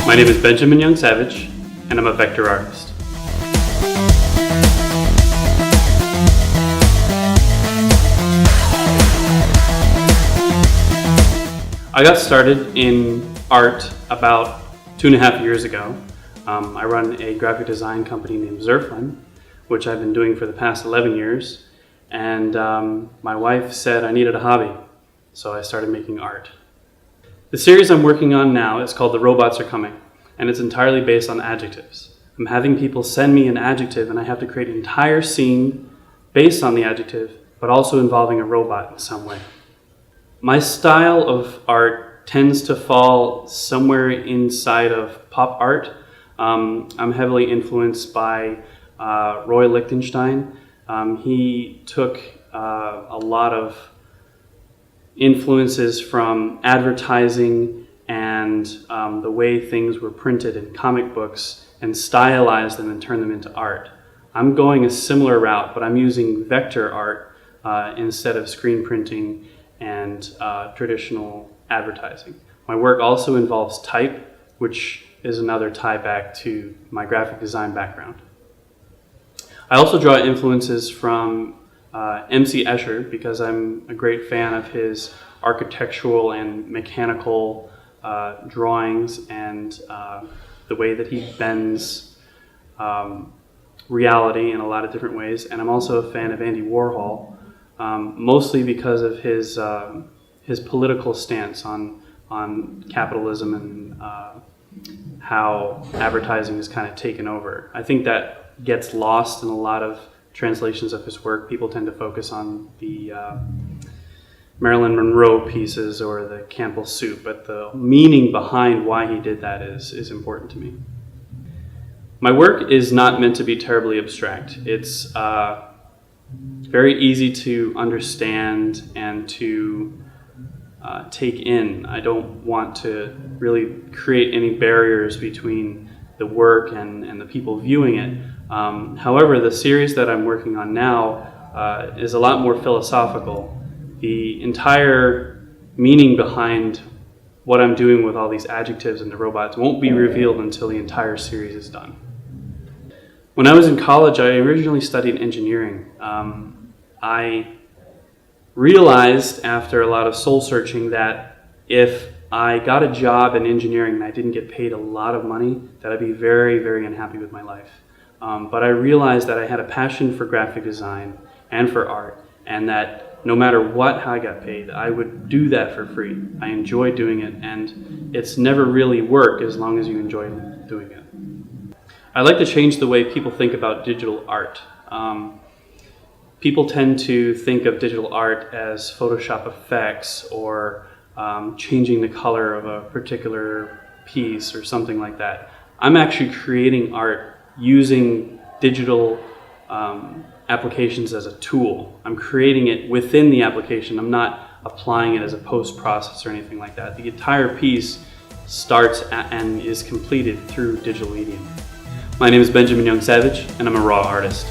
My name is Benjamin Jancewicz, and I'm a vector artist. I got started in art about 2.5 years ago. I run a graphic design company named Zerflin, which I've been doing for the past 11 years. And my wife said I needed a hobby, so I started making art. The series I'm working on now is called The Robots Are Coming, and it's entirely based on adjectives. I'm having people send me an adjective, and I have to create an entire scene based on the adjective, but also involving a robot in some way. My style of art tends to fall somewhere inside of pop art. I'm heavily influenced by Roy Lichtenstein. He took a lot of influences from advertising and the way things were printed in comic books and stylized them and turned them into art. I'm going a similar route, but I'm using vector art instead of screen printing and traditional advertising. My work also involves type, which is another tie back to my graphic design background. I also draw influences from M.C. Escher because I'm a great fan of his architectural and mechanical drawings and the way that he bends reality in a lot of different ways. And I'm also a fan of Andy Warhol, mostly because of his political stance on capitalism and how advertising is kind of taken over. I think that gets lost in a lot of translations of his work. People tend to focus on the Marilyn Monroe pieces or the Campbell soup, but the meaning behind why he did that is important to me. My work is not meant to be terribly abstract. It's very easy to understand and to take in. I don't want to really create any barriers between the work and the people viewing it. However, the series that I'm working on now is a lot more philosophical. The entire meaning behind what I'm doing with all these adjectives and the robots won't be revealed until the entire series is done. When I was in college, I originally studied engineering. I realized after a lot of soul searching that if I got a job in engineering and I didn't get paid a lot of money, that I'd be very, very unhappy with my life. But I realized that I had a passion for graphic design and for art, and that no matter how I got paid, I would do that for free. I enjoy doing it, and it's never really work as long as you enjoy doing it. I like to change the way people think about digital art. People tend to think of digital art as Photoshop effects or changing the color of a particular piece or something like that. I'm actually creating art using digital applications as a tool. I'm creating it within the application. I'm not applying it as a post-process or anything like that. The entire piece starts and is completed through digital medium. My name is Benjamin Jancewicz, and I'm a raw artist.